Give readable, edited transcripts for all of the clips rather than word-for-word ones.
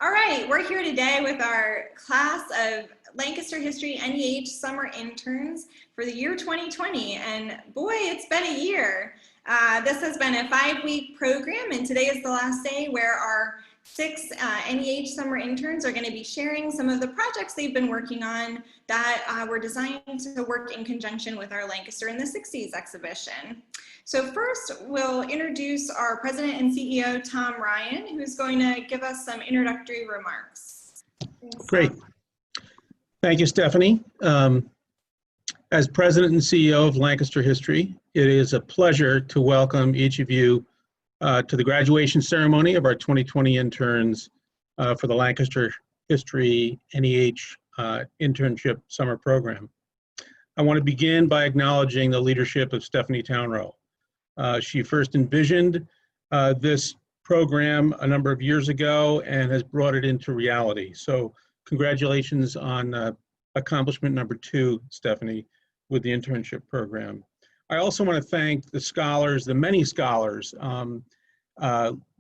All right, we're here today with our class of Lancaster History NEH Summer Interns for the year 2020, and boy, it's been a year. This has been a 5-week program, and today is the last day where our 6 NEH Summer Interns are going to be sharing some of the projects they've been working on that were designed to work in conjunction with our Lancaster in the 60s exhibition. So first, we'll introduce our president and CEO, Tom Ryan, who's going to give us some introductory remarks. Thanks, Great. Thank you, Stephanie. As president and CEO of Lancaster History, it is a pleasure to welcome each of you to the graduation ceremony of our 2020 interns for the Lancaster History NEH Internship Summer Program. I want to begin by acknowledging the leadership of Stephanie Townrow. She first envisioned this program a number of years ago and has brought it into reality. So congratulations on accomplishment number 2, Stephanie, with the internship program. I also want to thank the scholars, the many scholars and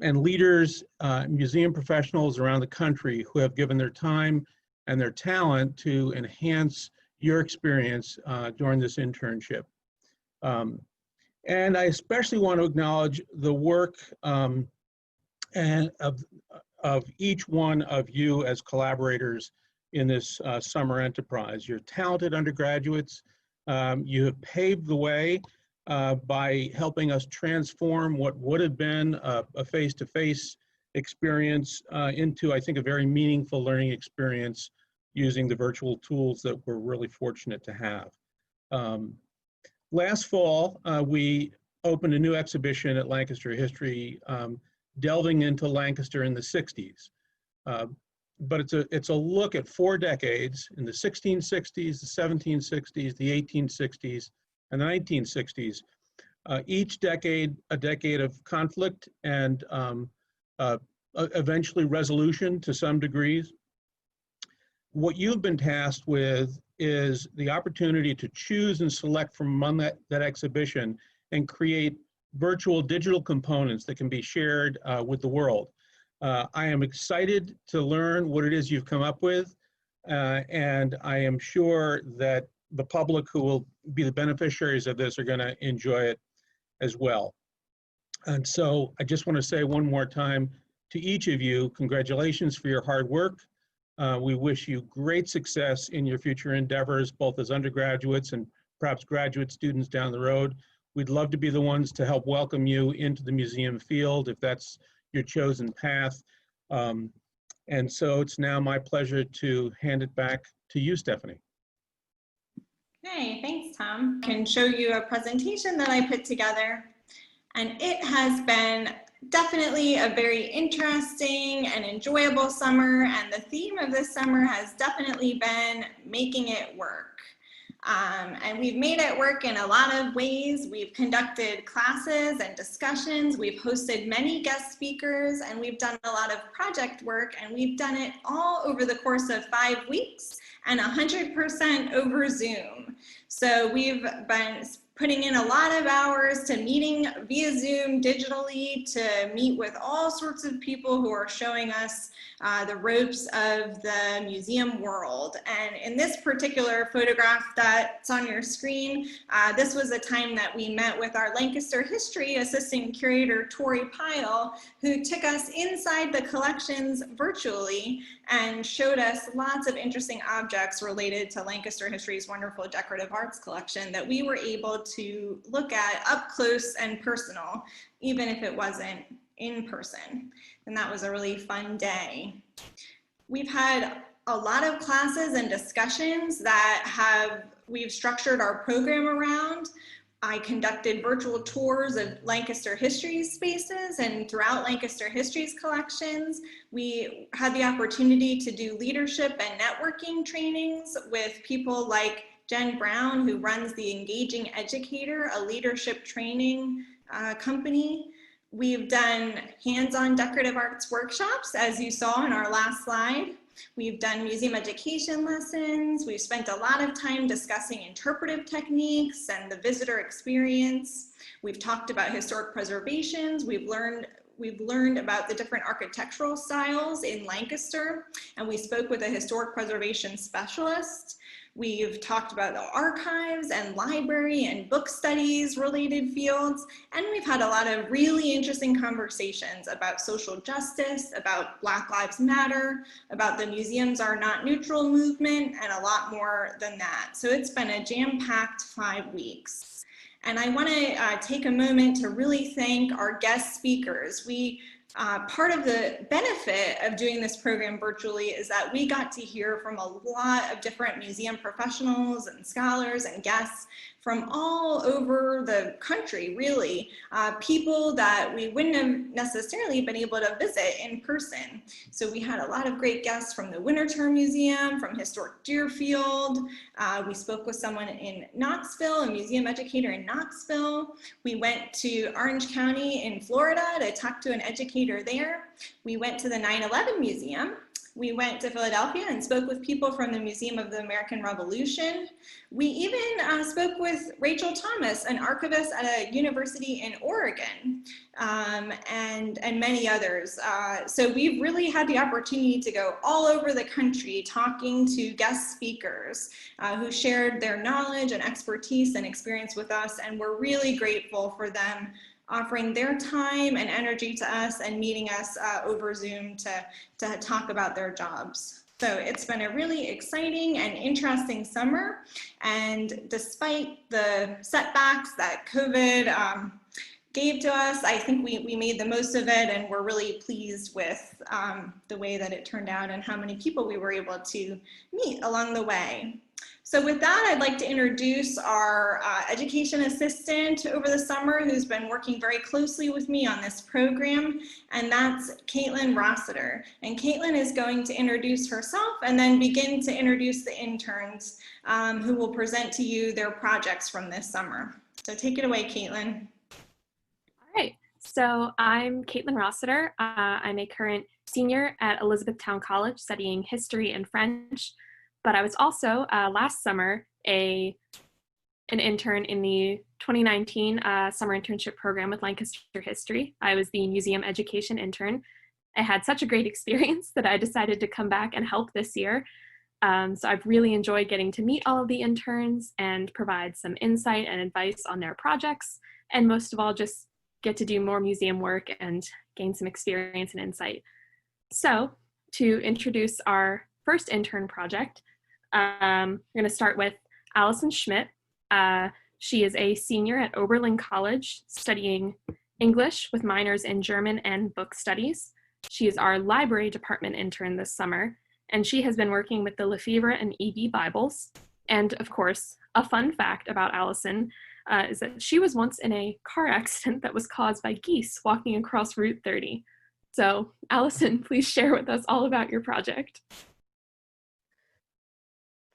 leaders, museum professionals around the country who have given their time and their talent to enhance your experience during this internship. And I especially want to acknowledge the work of each one of you as collaborators in this summer enterprise. You're talented undergraduates. You have paved the way by helping us transform what would have been a face-to-face experience into, I think, a very meaningful learning experience using the virtual tools that we're really fortunate to have. Last fall, we opened a new exhibition at Lancaster History, delving into Lancaster in the 60s. But it's a look at 4 decades in the 1660s, the 1760s, the 1860s, and the 1960s. Each decade, a decade of conflict and eventually resolution to some degrees. What you've been tasked with is the opportunity to choose and select from among that exhibition and create virtual digital components that can be shared with the world. I am excited to learn what it is you've come up with, and I am sure that the public who will be the beneficiaries of this are going to enjoy it as well. And so I just want to say one more time to each of you, congratulations for your hard work. We wish you great success in your future endeavors, both as undergraduates and perhaps graduate students down the road. We'd love to be the ones to help welcome you into the museum field if that's your chosen path. And so it's now my pleasure to hand it back to you, Stephanie. Hey, thanks, Tom. I can show you a presentation that I put together, and it has been definitely a very interesting and enjoyable summer, and the theme of this summer has definitely been making it work. And we've made it work in a lot of ways. We've conducted classes and discussions, we've hosted many guest speakers, and we've done a lot of project work, and we've done it all over the course of 5 weeks and 100% over Zoom. So we've been putting in a lot of hours to meeting via Zoom digitally to meet with all sorts of people who are showing us the ropes of the museum world. And in this particular photograph that's on your screen, this was a time that we met with our Lancaster History Assistant Curator, Tori Pyle, who took us inside the collections virtually and showed us lots of interesting objects related to Lancaster History's wonderful decorative arts collection that we were able to look at up close and personal, even if it wasn't in person. And that was a really fun day. We've had a lot of classes and discussions that we've structured our program around. I conducted virtual tours of Lancaster History spaces, and throughout Lancaster History's collections, we had the opportunity to do leadership and networking trainings with people like Jen Brown, who runs the Engaging Educator, a leadership training company. We've done hands-on decorative arts workshops, as you saw in our last slide. We've done museum education lessons. We've spent a lot of time discussing interpretive techniques and the visitor experience. We've talked about historic preservations. We've learned we've learned about the different architectural styles in Lancaster, and we spoke with a historic preservation specialist. We've talked about the archives and library and book studies related fields, and we've had a lot of really interesting conversations about social justice, about Black Lives Matter, about the Museums Are Not Neutral movement, and a lot more than that. So it's been a jam-packed 5 weeks. And I want to take a moment to really thank our guest speakers. Part of the benefit of doing this program virtually is that we got to hear from a lot of different museum professionals and scholars and guests from all over the country, really, people that we wouldn't have necessarily been able to visit in person. So we had a lot of great guests from the Winterthur Museum, from Historic Deerfield. We spoke with someone in Knoxville, a museum educator in Knoxville. We went to Orange County in Florida to talk to an educator there. We went to the 9/11 Museum. We went to Philadelphia and spoke with people from the Museum of the American Revolution. We even spoke with Rachel Thomas, an archivist at a university in Oregon, and many others. So we've really had the opportunity to go all over the country talking to guest speakers who shared their knowledge and expertise and experience with us, and we're really grateful for them offering their time and energy to us and meeting us over Zoom to talk about their jobs. So it's been a really exciting and interesting summer. And despite the setbacks that COVID gave to us, I think we made the most of it, and we're really pleased with the way that it turned out and how many people we were able to meet along the way. So with that, I'd like to introduce our education assistant over the summer who's been working very closely with me on this program, and that's Caitlin Rossiter. And Caitlin is going to introduce herself and then begin to introduce the interns who will present to you their projects from this summer. So take it away, Caitlin. All right, so I'm Caitlin Rossiter. I'm a current senior at Elizabethtown College studying history and French. But I was also last summer an intern in the 2019 summer internship program with Lancaster History. I was the museum education intern. I had such a great experience that I decided to come back and help this year. So I've really enjoyed getting to meet all of the interns and provide some insight and advice on their projects, and most of all, just get to do more museum work and gain some experience and insight. So to introduce our first intern project, we're going to start with Allison Schmidt. She is a senior at Oberlin College studying English with minors in German and book studies. She is our library department intern this summer, and she has been working with the Lefevre and Eevee Bibles. And of course, a fun fact about Allison is that she was once in a car accident that was caused by geese walking across Route 30. So Allison, please share with us all about your project.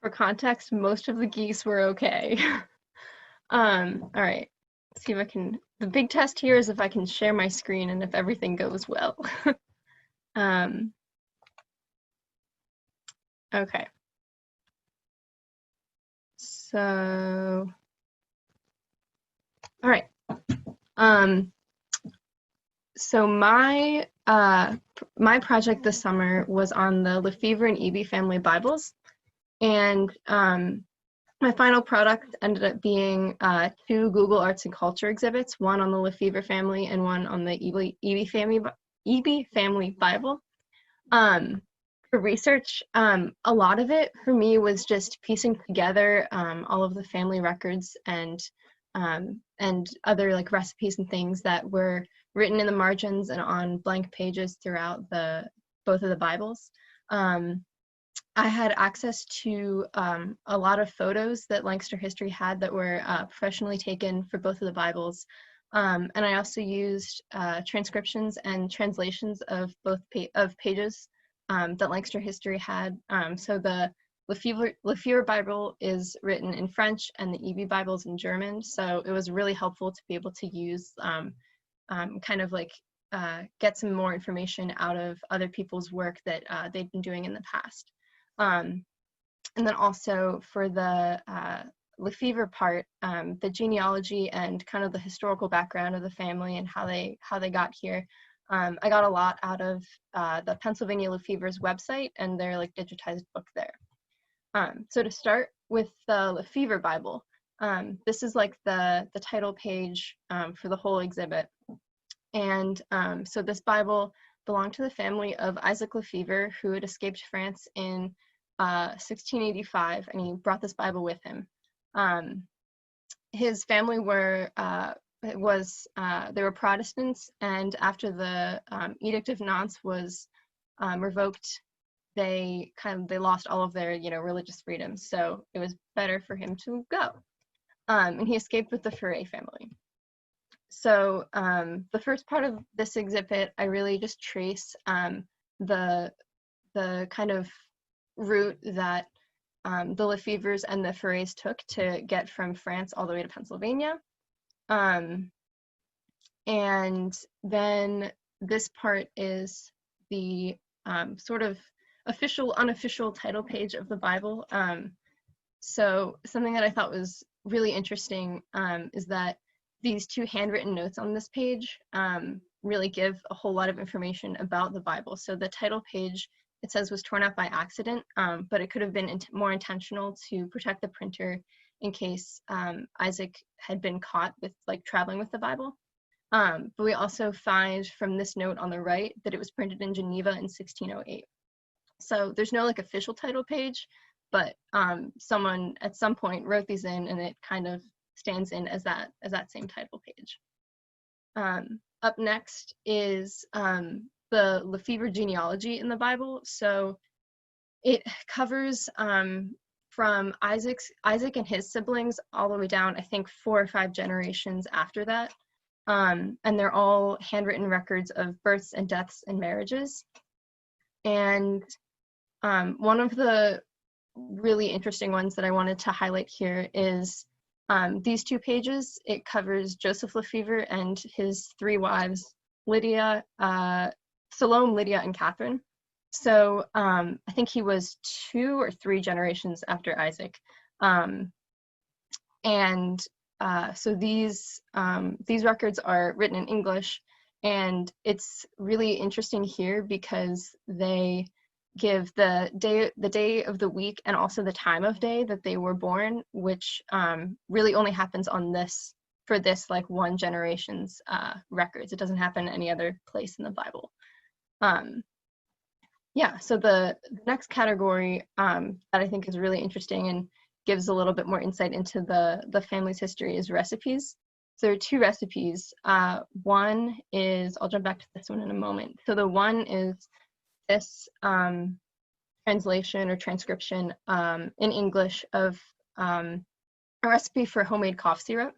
For context, most of the geese were okay. All right, let's see if I can, the big test here is if I can share my screen and if everything goes well. Okay. So, all right. So my project this summer was on the Lefevre and Eevee family Bibles. And my final product ended up being 2 Google Arts and Culture exhibits, one on the Lefevre family and one on the Eevee family Bible. For research, a lot of it for me was just piecing together all of the family records and other like recipes and things that were written in the margins and on blank pages throughout both of the Bibles. I had access to a lot of photos that Lancaster History had that were professionally taken for both of the Bibles. And I also used transcriptions and translations of both pages that Lancaster History had. So the Lefevre Bible is written in French and the Eevee Bible is in German. So it was really helpful to be able to use kind of like get some more information out of other people's work that they'd been doing in the past. And then also for the Lefevre part, the genealogy and kind of the historical background of the family and how they got here I got a lot out of the Pennsylvania Lefevre's website and their like digitized book there. So to start with the Lefevre Bible, this is like the title page for the whole exhibit. And so this Bible belonged to the family of Isaac Lefevre, who had escaped France in 1685, and he brought this Bible with him. His family were they were Protestants, and after the Edict of Nantes was revoked, they lost all of their religious freedoms. So it was better for him to go, and he escaped with the Ferret family. So the first part of this exhibit, I really just trace the kind of route that the Lefevres and the Ferrets took to get from France all the way to Pennsylvania. And then this part is the sort of official, unofficial title page of the Bible. So something that I thought was really interesting is that these two handwritten notes on this page really give a whole lot of information about the Bible. So the title page, it says, was torn out by accident, but it could have been more intentional to protect the printer in case Isaac had been caught with traveling with the Bible. But we also find from this note on the right that it was printed in Geneva in 1608. So there's no official title page, but someone at some point wrote these in, and it kind of stands in as that same title page. Up next is the Lefevre genealogy in the Bible. So it covers from Isaac and his siblings all the way down, I think 4 or 5 generations after that. And they're all handwritten records of births and deaths and marriages. And one of the really interesting ones that I wanted to highlight here is these 2 pages. It covers Joseph Lefevre and his 3 wives, Lydia, Salome, Lydia, and Catherine. So I think he was 2 or 3 generations after Isaac. So these records are written in English, and it's really interesting here because they give the day of the week and also the time of day that they were born, which really only happens on this one generation's records. It doesn't happen any other place in the Bible. So the next category that I think is really interesting and gives a little bit more insight into the family's history is recipes. So there are 2 recipes. One is, I'll jump back to this one in a moment. So the one is this translation or transcription in English of a recipe for homemade cough syrup,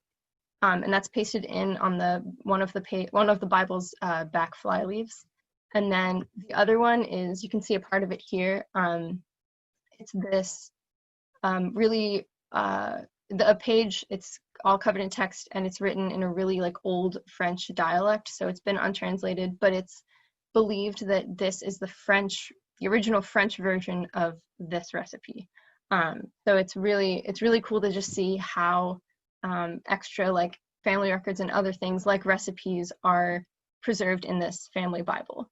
and that's pasted in on one of the Bible's back fly leaves. And then the other one is, you can see a part of it here. It's this really a page. It's all covered in text, and it's written in a really old French dialect. So it's been untranslated, but it's believed that this is the original French version of this recipe. So it's really cool to just see how extra family records and other things like recipes are preserved in this family Bible.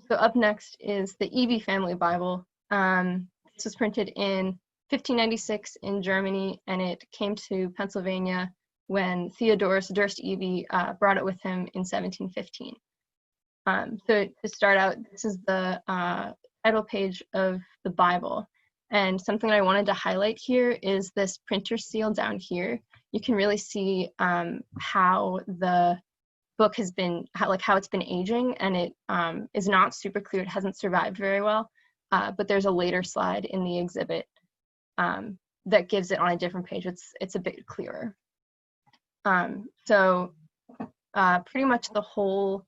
So up next is the Eevee family Bible. This was printed in 1596 in Germany, and it came to Pennsylvania when Theodorus Durst Eevee brought it with him in 1715. So to start out, this is the title page of the Bible. And something I wanted to highlight here is this printer seal down here. You can really see how the book has been, how it's been aging, and it is not super clear. It hasn't survived very well, but there's a later slide in the exhibit that gives it on a different page. It's a bit clearer. So pretty much the whole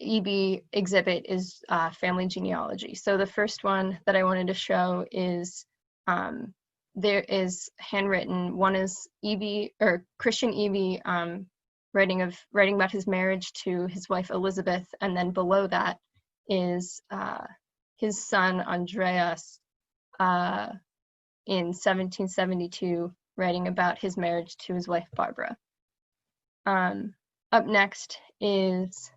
Eevee exhibit is family genealogy. So the first one that I wanted to show is there is handwritten. One is Eevee, or Christian Eevee, writing about his marriage to his wife Elizabeth, and then below that is his son Andreas in 1772, writing about his marriage to his wife Barbara. Up next is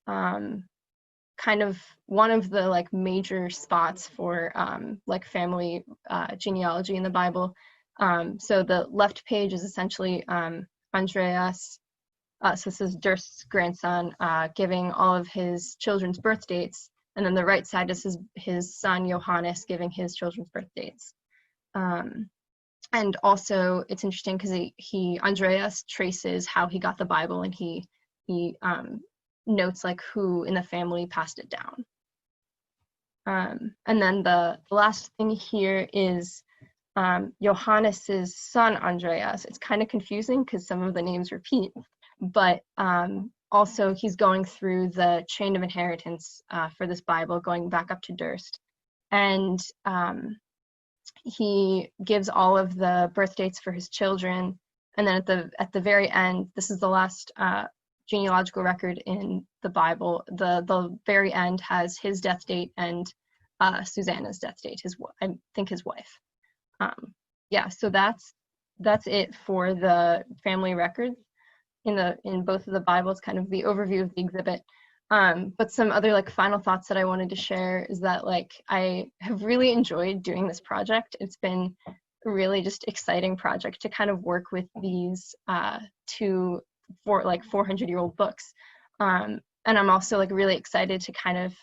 kind of one of the like major spots for like family genealogy in the Bible. So the left page is essentially Andreas, so this is Durst's grandson, giving all of his children's birth dates, and then the right side is his son Johannes giving his children's birth dates. And also it's interesting because Andreas traces how he got the Bible, and he notes like who in the family passed it down. And then the last thing here is Johannes's son Andreas. It's kind of confusing because some of the names repeat, but also he's going through the chain of inheritance for this Bible, going back up to Durst, and he gives all of the birth dates for his children. And then at the very end, this is the last genealogical record in the Bible. The very end has his death date and Susanna's death date, I think his wife. Yeah, so that's it for the family records in both of the Bibles, kind of the overview of the exhibit. But some other like final thoughts that I wanted to share is that like I have really enjoyed doing this project. It's been a really just exciting project to kind of work with these 400-year-old books. And I'm also like really excited to kind of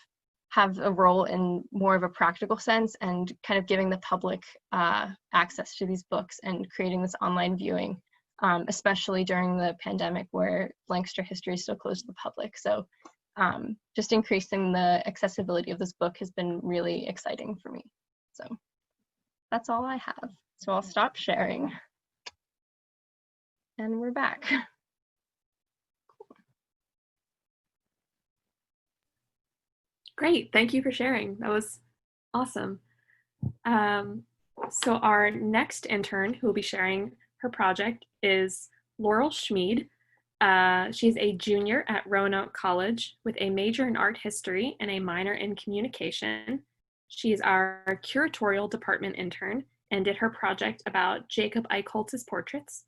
have a role in more of a practical sense and kind of giving the public access to these books and creating this online viewing, especially during the pandemic where Lancaster history is still closed to the public. So just increasing the accessibility of this book has been really exciting for me. So that's all I have. So I'll stop sharing. And we're back. Great, thank you for sharing. That was awesome. So our next intern who will be sharing her project is Laurel Schmeed. She's a junior at Roanoke College with a major in art history and a minor in communication. She's our curatorial department intern and did her project about Jacob Eicholtz's portraits.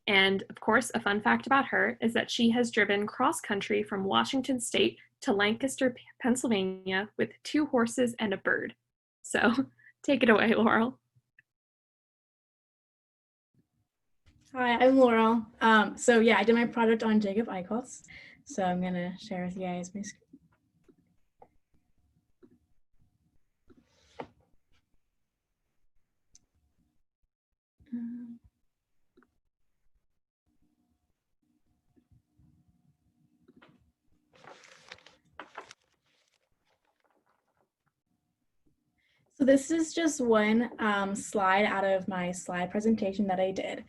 And of course, a fun fact about her is that she has driven cross-country from Washington State to Lancaster, Pennsylvania with 2 horses and a bird. So take it away, Laurel. Hi, I'm Laurel. So yeah, I did my project on Jacob Eicholtz. So I'm gonna share with you guys my screen. So this is just one slide out of my slide presentation that I did.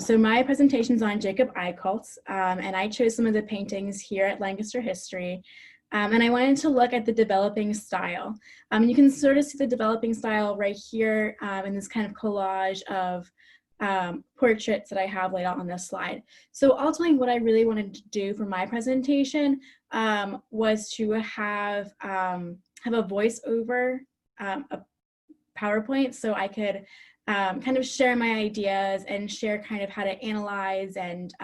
So my presentation's on Jacob Eicholtz, and I chose some of the paintings here at Lancaster History. And I wanted to look at the developing style. You can sort of see the developing style right here in this kind of collage of portraits that I have laid out on this slide. So ultimately what I really wanted to do for my presentation was to have a voiceover, a PowerPoint, so I could kind of share my ideas and share kind of how to analyze and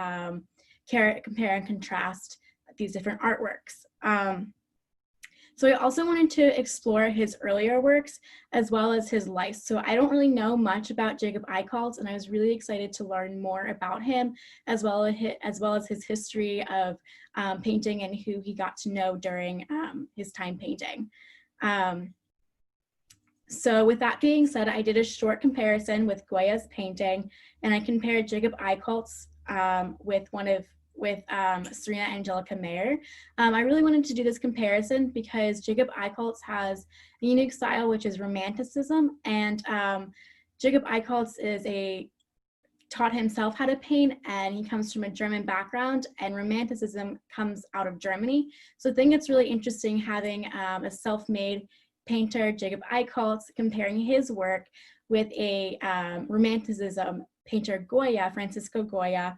compare and contrast these different artworks. So I also wanted to explore his earlier works as well as his life. So I don't really know much about Jacob Eicholtz, and I was really excited to learn more about him as well as his history of painting and who he got to know during his time painting. So with that being said, I did a short comparison with Goya's painting, and I compared Jacob Eicholtz with Serena Angelica Mayer. I really wanted to do this comparison because Jacob Eicholtz has a unique style, which is Romanticism, and Jacob Eicholtz taught himself how to paint, and he comes from a German background, and Romanticism comes out of Germany. So I think it's really interesting having a self-made painter, Jacob Eicholtz, comparing his work with a Romanticism painter, Goya, Francisco Goya,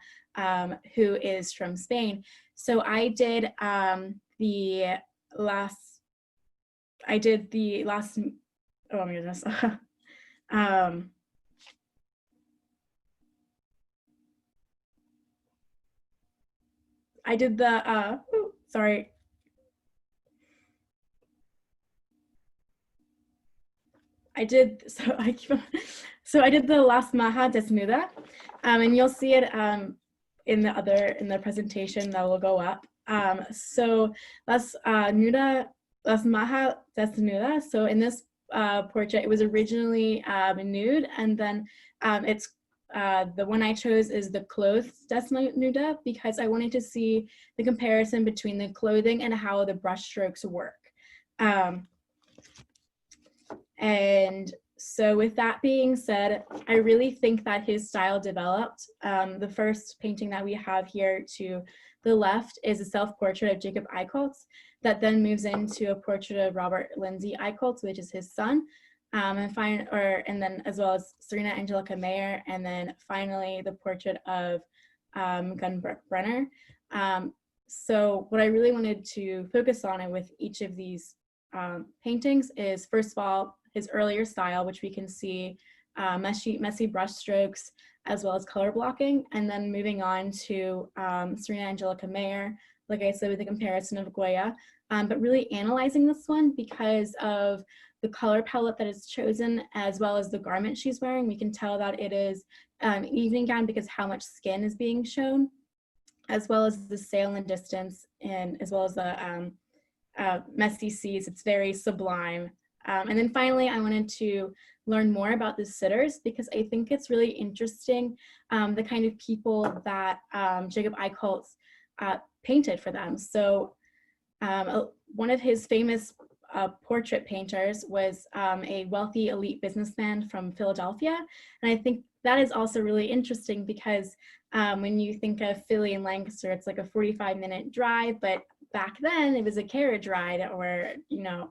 who is from Spain. So I did the last, oh my goodness. I did the, sorry, I did, so I did the Las Maja Desnuda, and you'll see it in the presentation that will go up. So Las Maja Desnuda. So in this portrait, it was originally nude, and then it's the one I chose is the clothed Desnuda because I wanted to see the comparison between the clothing and how the brush strokes work. And so with that being said, I really think that his style developed. The first painting that we have here to the left is a self-portrait of Jacob Eicholtz that then moves into a portrait of Robert Lindsay Eicholtz, which is his son, and then as well as Serena Angelica Mayer, and then finally the portrait of Gunn Brenner. So what I really wanted to focus on and with each of these paintings is, first of all, his earlier style, which we can see messy brush strokes as well as color blocking, and then moving on to Serena Angelica Mayer, like I said, with the comparison of Goya, but really analyzing this one because of the color palette that is chosen as well as the garment she's wearing. We can tell that it is an evening gown because how much skin is being shown, as well as the sail and distance, and as well as the messy seas. It's very sublime. And then finally, I wanted to learn more about the sitters because I think it's really interesting the kind of people that Jacob Eicholtz painted for them. So one of his famous portrait painters was a wealthy elite businessman from Philadelphia. And I think that is also really interesting because when you think of Philly and Lancaster, it's like a 45-minute drive, but back then it was a carriage ride or, you know,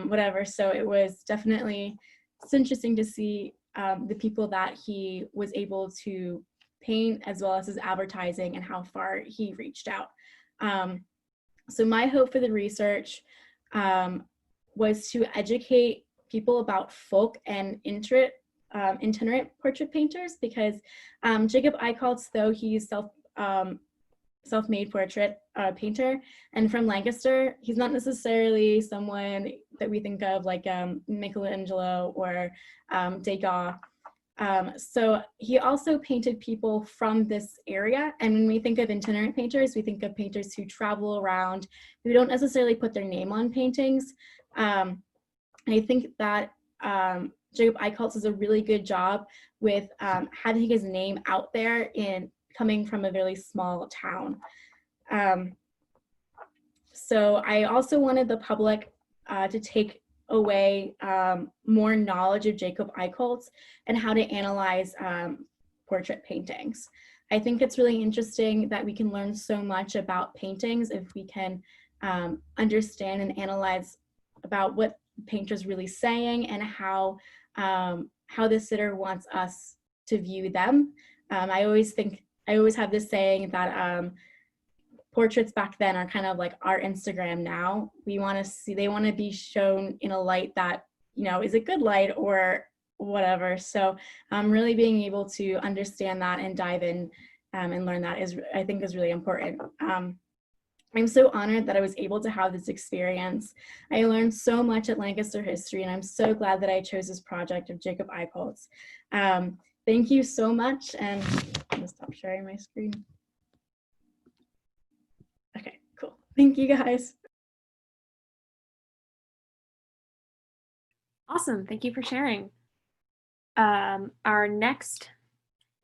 whatever. So it was definitely, it's interesting to see the people that he was able to paint as well as his advertising and how far he reached out. So my hope for the research was to educate people about folk and itinerant portrait painters because Jacob Eicholtz, though he's self-made portrait painter and from Lancaster, he's not necessarily someone that we think of like Michelangelo or Degas. So he also painted people from this area. And when we think of itinerant painters, we think of painters who travel around, who don't necessarily put their name on paintings. And I think that Jacob Eicholtz does a really good job with having his name out there in coming from a really small town. So I also wanted the public to take away more knowledge of Jacob Eicholtz and how to analyze portrait paintings. I think it's really interesting that we can learn so much about paintings if we can understand and analyze about what the painter's really saying and how the sitter wants us to view them. I always have this saying that portraits back then are kind of like our Instagram now. They want to be shown in a light that, you know, is a good light or whatever. So really being able to understand that and dive in and learn that I think is really important. I'm so honored that I was able to have this experience. I learned so much at Lancaster History, and I'm so glad that I chose this project of Jacob Eicholtz. Thank you so much, and I'm gonna stop sharing my screen. Okay, cool. Thank you, guys. Awesome, thank you for sharing. Our next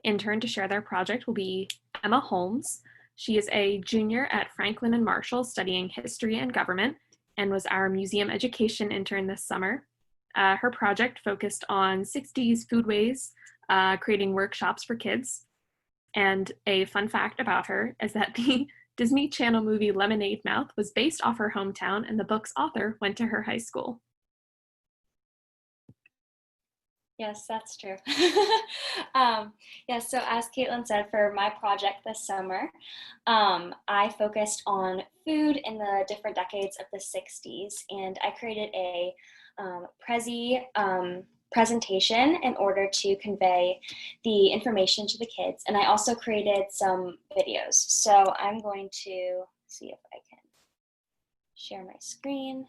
intern to share their project will be Emma Holmes. She is a junior at Franklin and Marshall studying history and government and was our museum education intern this summer. Her project focused on 60s foodways, creating workshops for kids. And a fun fact about her is that the Disney Channel movie Lemonade Mouth was based off her hometown and the book's author went to her high school. Yes, that's true. Yes, so as Caitlin said, for my project this summer, I focused on food in the different decades of the 60s, and I created a presentation in order to convey the information to the kids, and I also created some videos. So I'm going to see if I can share my screen.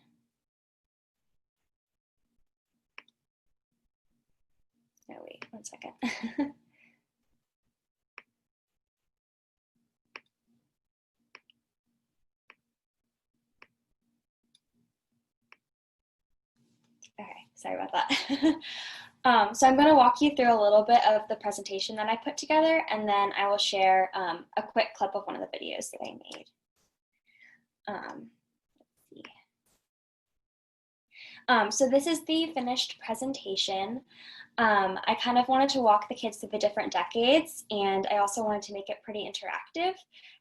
1 second. Okay, sorry about that. So I'm going to walk you through a little bit of the presentation that I put together, and then I will share a quick clip of one of the videos that I made. Let's see. So this is the finished presentation. I kind of wanted to walk the kids through the different decades, and I also wanted to make it pretty interactive,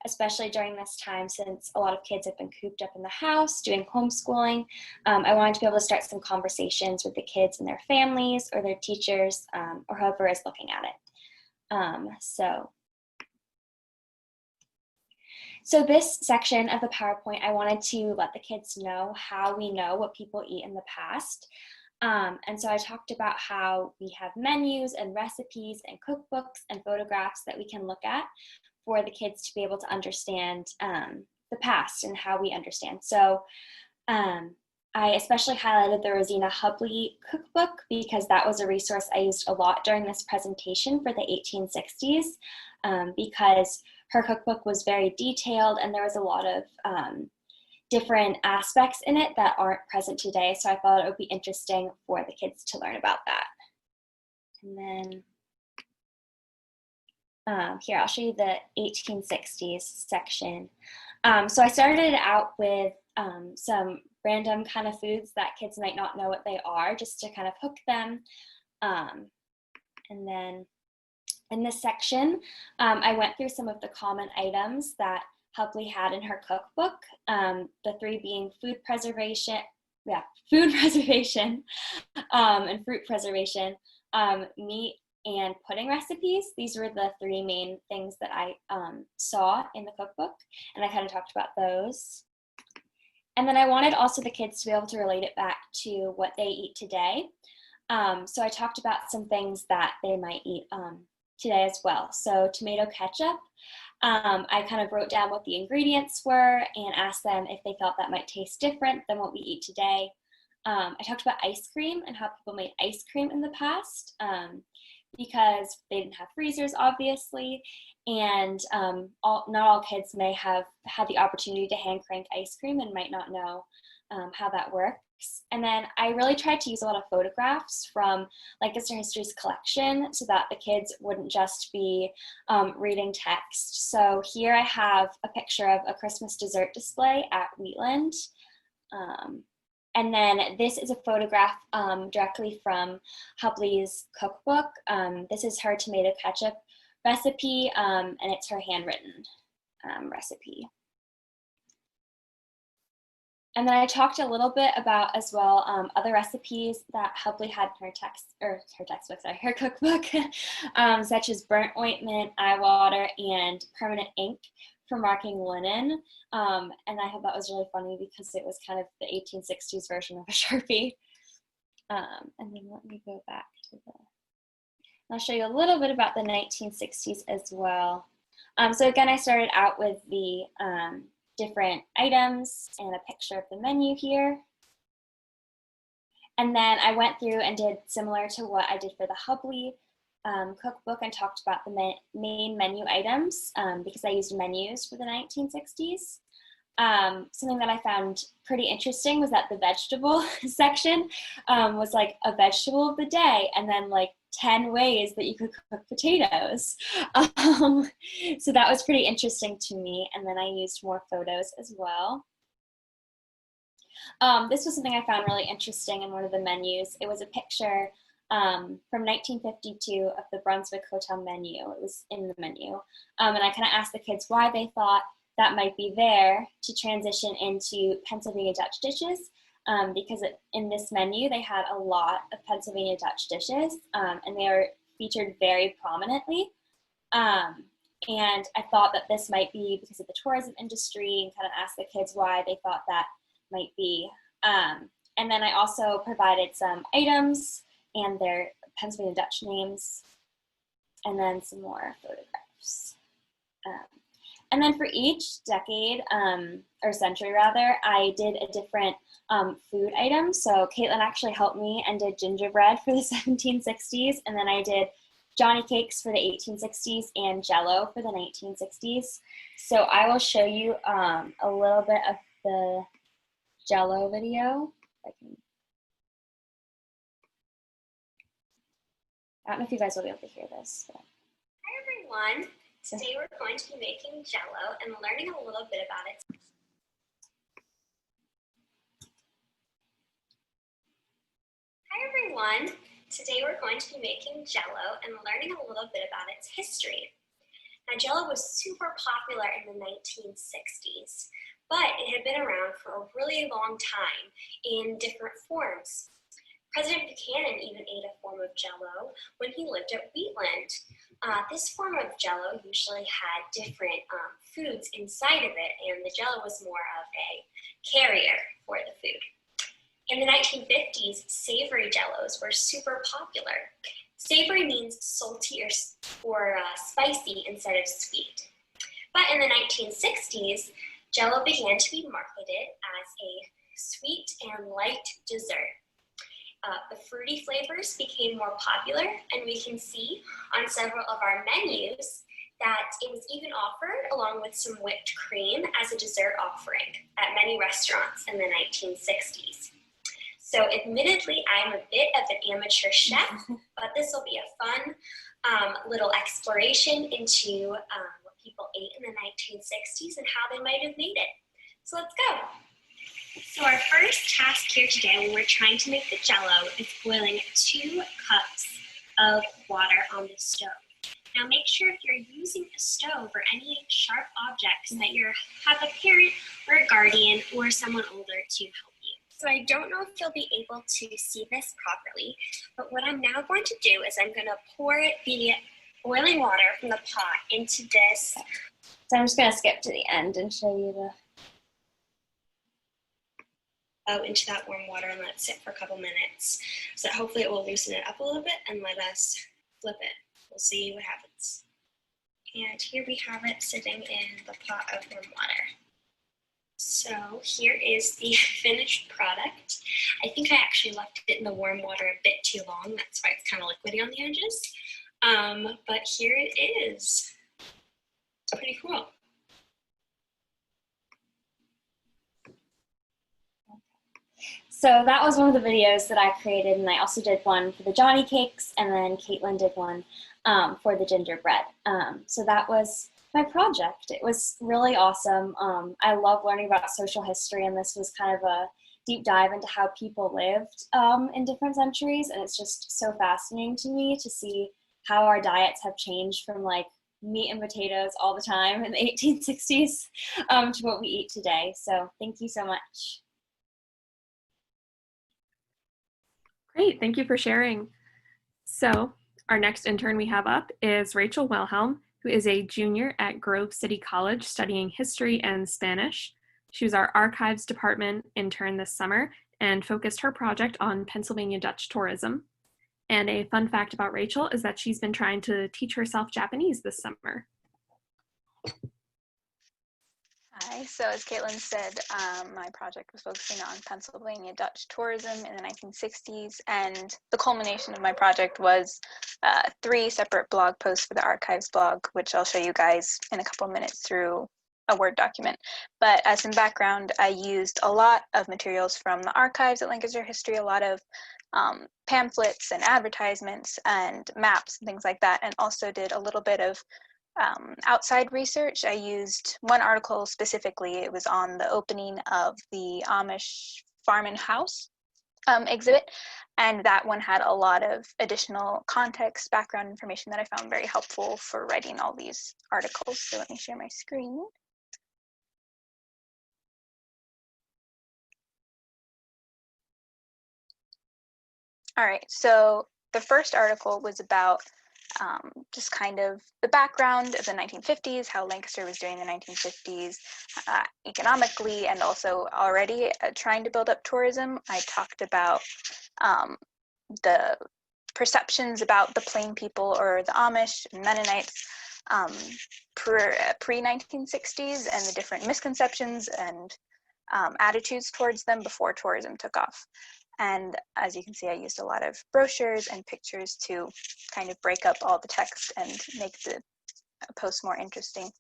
especially during this time since a lot of kids have been cooped up in the house doing homeschooling. I wanted to be able to start some conversations with the kids and their families or their teachers or whoever is looking at it. So this section of the PowerPoint, I wanted to let the kids know how we know what people eat in the past. And so I talked about how we have menus and recipes and cookbooks and photographs that we can look at for the kids to be able to understand the past and how we understand. So I especially highlighted the Rosina Hubley cookbook because that was a resource I used a lot during this presentation for the 1860s because her cookbook was very detailed and there was a lot of different aspects in it that aren't present today. So I thought it would be interesting for the kids to learn about that. And then here, I'll show you the 1860s section. So I started out with some random kind of foods that kids might not know what they are, just to kind of hook them. And then in this section, I went through some of the common items that Hubley had in her cookbook, the three being food preservation, and fruit preservation, meat and pudding recipes. These were the three main things that I saw in the cookbook, and I kind of talked about those. And then I wanted also the kids to be able to relate it back to what they eat today. So I talked about some things that they might eat today as well. So tomato ketchup, I kind of wrote down what the ingredients were and asked them if they felt that might taste different than what we eat today. I talked about ice cream and how people made ice cream in the past because they didn't have freezers, obviously, and not all kids may have had the opportunity to hand crank ice cream and might not know how that works. And then I really tried to use a lot of photographs from Lancaster History's collection so that the kids wouldn't just be reading text. So here I have a picture of a Christmas dessert display at Wheatland. And then this is a photograph directly from Hubley's cookbook. This is her tomato ketchup recipe, and it's her handwritten recipe. And then I talked a little bit about as well other recipes that Hubley had in her cookbook, such as burnt ointment, eye water, and permanent ink for marking linen. And I thought that was really funny because it was kind of the 1860s version of a Sharpie. And then let me go back to I'll show you a little bit about the 1960s as well. So again, I started out with the different items and a picture of the menu here. And then I went through and did similar to what I did for the Hubley cookbook and talked about the main menu items because I used menus for the 1960s. Something that I found pretty interesting was that the vegetable section was like a vegetable of the day and then like 10 ways that you could cook potatoes. So that was pretty interesting to me. And then I used more photos as well. This was something I found really interesting in one of the menus. It was a picture from 1952 of the Brunswick Hotel menu. It was in the menu. And I kind of asked the kids why they thought that might be there to transition into Pennsylvania Dutch dishes. Because in this menu, they had a lot of Pennsylvania Dutch dishes, and they were featured very prominently. And I thought that this might be because of the tourism industry and kind of asked the kids why they thought that might be. And then I also provided some items and their Pennsylvania Dutch names, and then some more photographs. And then for each decade, or century rather, I did a different food item. So Caitlin actually helped me and did gingerbread for the 1760s. And then I did Johnny cakes for the 1860s and Jell-O for the 1960s. So I will show you a little bit of the Jell-O video. I don't know if you guys will be able to hear this. But. Hi everyone. Today we're going to be making Jell-O and learning a little bit about it. Hi everyone. Today we're going to be making Jell-O and learning a little bit about its history. Now Jell-O was super popular in the 1960s, but it had been around for a really long time in different forms. President Buchanan even ate a form of Jell-O when he lived at Wheatland. This form of Jell-O usually had different foods inside of it, and the Jell-O was more of a carrier for the food. In the 1950s, savory Jell-Os were super popular. Savory means salty or spicy instead of sweet. But in the 1960s, Jell-O began to be marketed as a sweet and light dessert. The fruity flavors became more popular, and we can see on several of our menus that it was even offered along with some whipped cream as a dessert offering at many restaurants in the 1960s. So admittedly, I'm a bit of an amateur chef, but this will be a fun little exploration into what people ate in the 1960s and how they might have made it. So let's go. So our first task here today when we're trying to make the Jell-O is boiling 2 cups of water on the stove. Now make sure if you're using a stove or any sharp objects that you have a parent or a guardian or someone older to help you. So I don't know if you'll be able to see this properly, but what I'm now going to do is I'm going to pour the boiling water from the pot into this. So I'm just going to skip to the end and show you into that warm water and let it sit for a couple minutes. So hopefully it will loosen it up a little bit and let us flip it. We'll see what happens. And here we have it sitting in the pot of warm water. So here is the finished product. I think I actually left it in the warm water a bit too long. That's why it's kind of liquidy on the edges. But here it is. It's pretty cool. So that was one of the videos that I created, and I also did one for the Johnny cakes, and then Caitlin did one for the gingerbread. So that was my project. It was really awesome. I love learning about social history, and this was kind of a deep dive into how people lived in different centuries, and it's just so fascinating to me to see how our diets have changed from like meat and potatoes all the time in the 1860s to what we eat today. So thank you so much. Great, thank you for sharing. So our next intern we have up is Rachel Wilhelm, who is a junior at Grove City College studying history and Spanish. She was our archives department intern this summer and focused her project on Pennsylvania Dutch tourism. And a fun fact about Rachel is that she's been trying to teach herself Japanese this summer. Hi, so as Caitlin said, my project was focusing on Pennsylvania Dutch tourism in the 1960s, and the culmination of my project was 3 separate blog posts for the archives blog, which I'll show you guys in a couple of minutes through a Word document. But as some background, I used a lot of materials from the archives at Lancaster History, a lot of pamphlets and advertisements and maps and things like that, and also did a little bit of outside research. I used one article specifically. It was on the opening of the Amish Farm and House exhibit, and that one had a lot of additional context, background information that I found very helpful for writing all these articles. So let me share my screen. All right, so the first article was about just kind of the background of the 1950s, how Lancaster was doing in the 1950s economically, and also already trying to build up tourism. I talked about the perceptions about the plain people or the Amish and Mennonites pre-1960s and the different misconceptions and attitudes towards them before tourism took off. And as you can see, I used a lot of brochures and pictures to kind of break up all the text and make the post more interesting.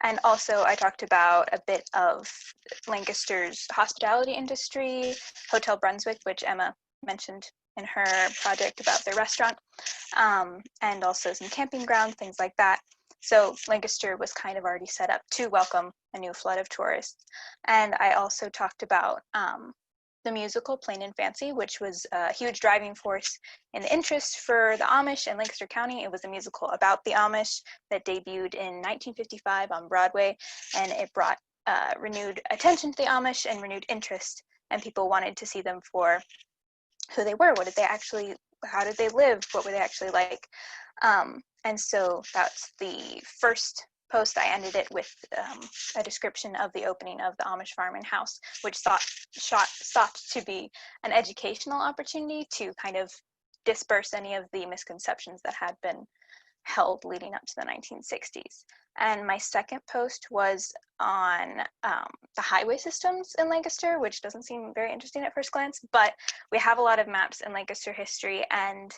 And also I talked about a bit of Lancaster's hospitality industry, Hotel Brunswick, which Emma mentioned in her project about their restaurant, and also some camping grounds, things like that. So Lancaster was kind of already set up to welcome a new flood of tourists. And I also talked about the musical Plain and Fancy, which was a huge driving force in the interest for the Amish in Lancaster County. It was a musical about the Amish that debuted in 1955 on Broadway, and it brought renewed attention to the Amish and renewed interest, and people wanted to see them for who they were. What did they actually, how did they live? What were they actually like? And so that's the first post. I ended it with a description of the opening of the Amish farm and house, which sought to be an educational opportunity to kind of disperse any of the misconceptions that had been held leading up to the 1960s. And my second post was on the highway systems in Lancaster, which doesn't seem very interesting at first glance, but we have a lot of maps in Lancaster history, and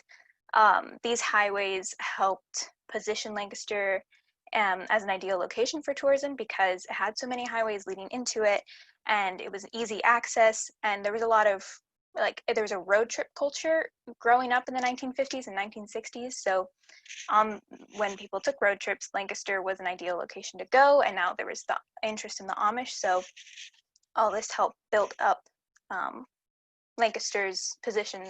these highways helped position Lancaster as an ideal location for tourism because it had so many highways leading into it, and it was easy access, and there was a lot of there was a road trip culture growing up in the 1950s and 1960s. So when people took road trips, Lancaster was an ideal location to go, and now there was the interest in the Amish. So all this helped build up Lancaster's position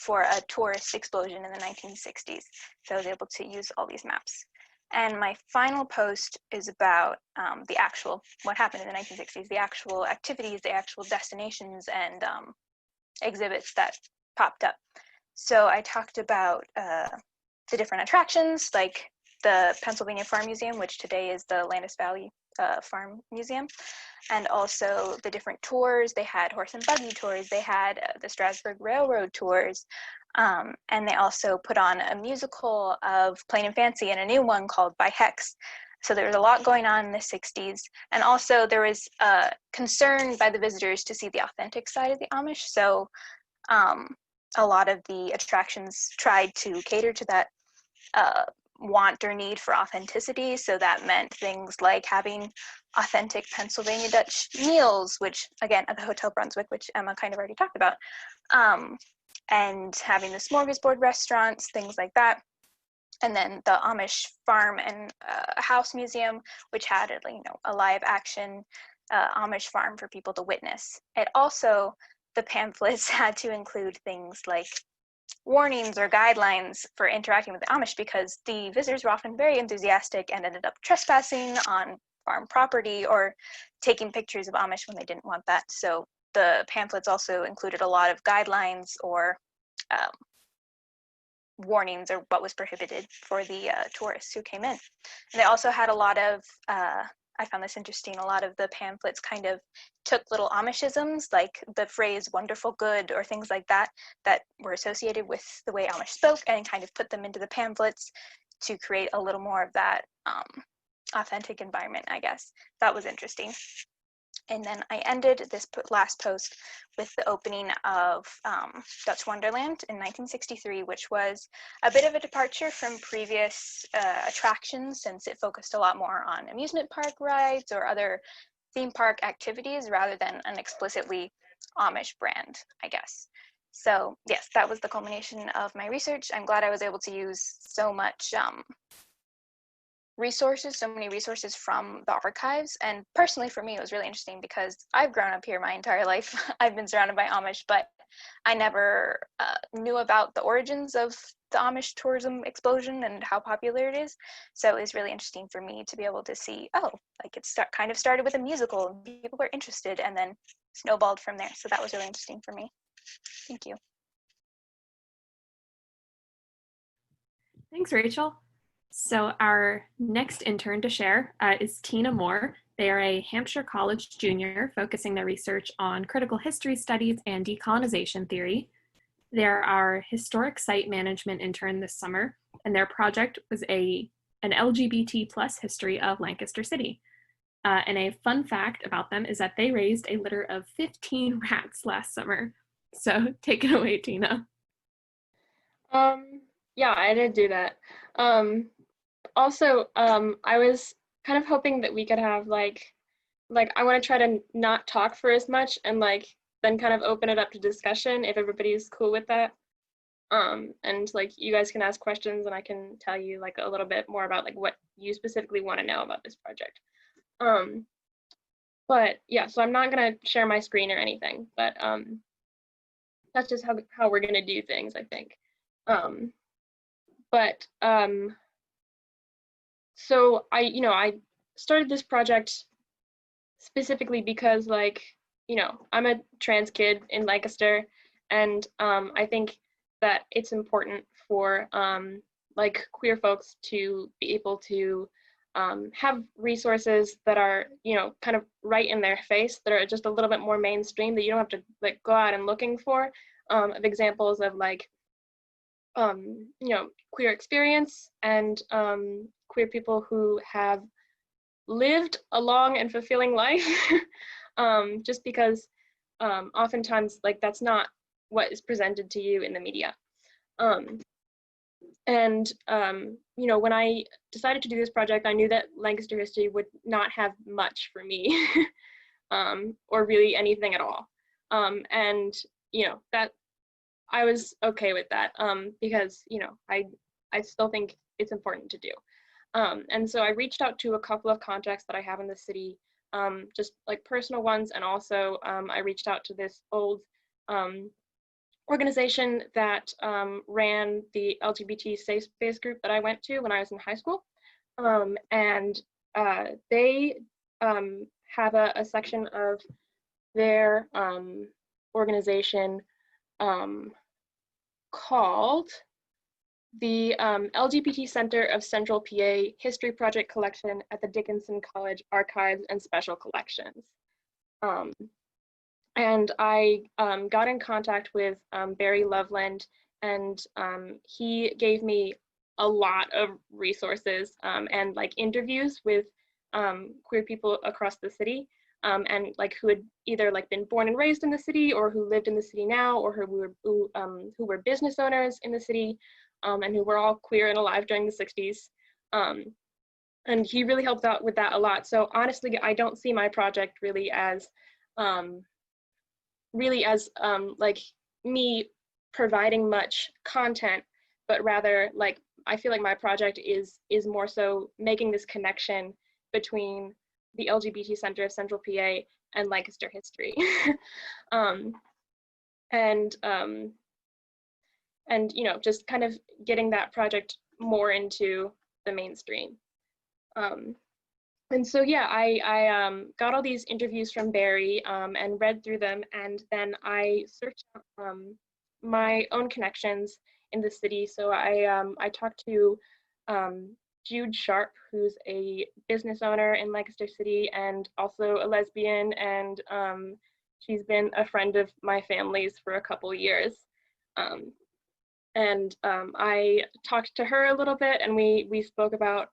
for a tourist explosion in the 1960s. So I was able to use all these maps. And my final post is about what happened in the 1960s, the actual activities, the actual destinations and exhibits that popped up. So I talked about the different attractions, like the Pennsylvania Farm Museum, which today is the Landis Valley Farm Museum, and also the different tours. They had horse and buggy tours, they had the Strasburg Railroad tours, and they also put on a musical of Plain and Fancy and a new one called By Hex. So there was a lot going on in the 60s. And also there was concern by the visitors to see the authentic side of the Amish. So a lot of the attractions tried to cater to that want or need for authenticity. So that meant things like having authentic Pennsylvania Dutch meals, which again, at the Hotel Brunswick, which Emma kind of already talked about, and having the smorgasbord restaurants, things like that. And then the Amish Farm and House Museum, which had a live action Amish farm for people to witness. It also, the pamphlets had to include things like warnings or guidelines for interacting with the Amish, because the visitors were often very enthusiastic and ended up trespassing on farm property or taking pictures of Amish when they didn't want that. So the pamphlets also included a lot of guidelines or warnings or what was prohibited for the tourists who came in. And they also had a lot of, I found this interesting, a lot of the pamphlets kind of took little Amishisms, like the phrase wonderful good or things like that, that were associated with the way Amish spoke, and kind of put them into the pamphlets to create a little more of that authentic environment, I guess. That was interesting. And then I ended this last post with the opening of Dutch Wonderland in 1963, which was a bit of a departure from previous attractions, since it focused a lot more on amusement park rides or other theme park activities rather than an explicitly Amish brand, I guess. So yes, that was the culmination of my research. I'm glad I was able to use so much so many resources from the archives. And personally for me, it was really interesting because I've grown up here my entire life. I've been surrounded by Amish, but I never knew about the origins of the Amish tourism explosion and how popular it is. So it was really interesting for me to be able to see, it kind of started with a musical and people were interested and then snowballed from there. So that was really interesting for me. Thank you. Thanks, Rachel. So our next intern to share is Tina Moore. They are a Hampshire College junior focusing their research on critical history studies and decolonization theory. They're our historic site management intern this summer, and their project was an LGBT plus history of Lancaster City. And a fun fact about them is that they raised a litter of 15 rats last summer. So take it away, Tina. Yeah, I did do that. Also, I was kind of hoping that we could have like I want to try to not talk for as much and like then kind of open it up to discussion if everybody's cool with that. And like you guys can ask questions and I can tell you like a little bit more about like what you specifically want to know about this project. But yeah, so I'm not gonna share my screen or anything, but that's just how we're gonna do things, I think. So I started this project specifically because like, I'm a trans kid in Lancaster, and I think that it's important for like queer folks to be able to have resources that are, kind of right in their face, that are just a little bit more mainstream, that you don't have to like go out and looking for, of examples of like, queer experience and queer people who have lived a long and fulfilling life. Just because oftentimes like that's not what is presented to you in the media. When I decided to do this project, I knew that Lancaster history would not have much for me, or really anything at all. That I was okay with that, because I still think it's important to do. And so I reached out to a couple of contacts that I have in the city, just like personal ones, and also I reached out to this old organization that ran the LGBT safe space group that I went to when I was in high school. They have a section of their organization called the LGBT Center of Central PA History Project Collection at the Dickinson College Archives and Special Collections. And I got in contact with Barry Loveland, and he gave me a lot of resources and like interviews with queer people across the city, and like who had either like been born and raised in the city, or who lived in the city now, or who were business owners in the city, and who were all queer and alive during the 60s. And he really helped out with that a lot. So honestly, I don't see my project really as like me providing much content, but rather like I feel like my project is more so making this connection between the LGBT Center of Central PA and Lancaster history. And just kind of getting that project more into the mainstream. And so yeah, I got all these interviews from Barry and read through them, and then I searched out my own connections in the city. So I talked to Jude Sharp, who's a business owner in Lancaster City and also a lesbian, and she's been a friend of my family's for a couple years. I talked to her a little bit, and we spoke about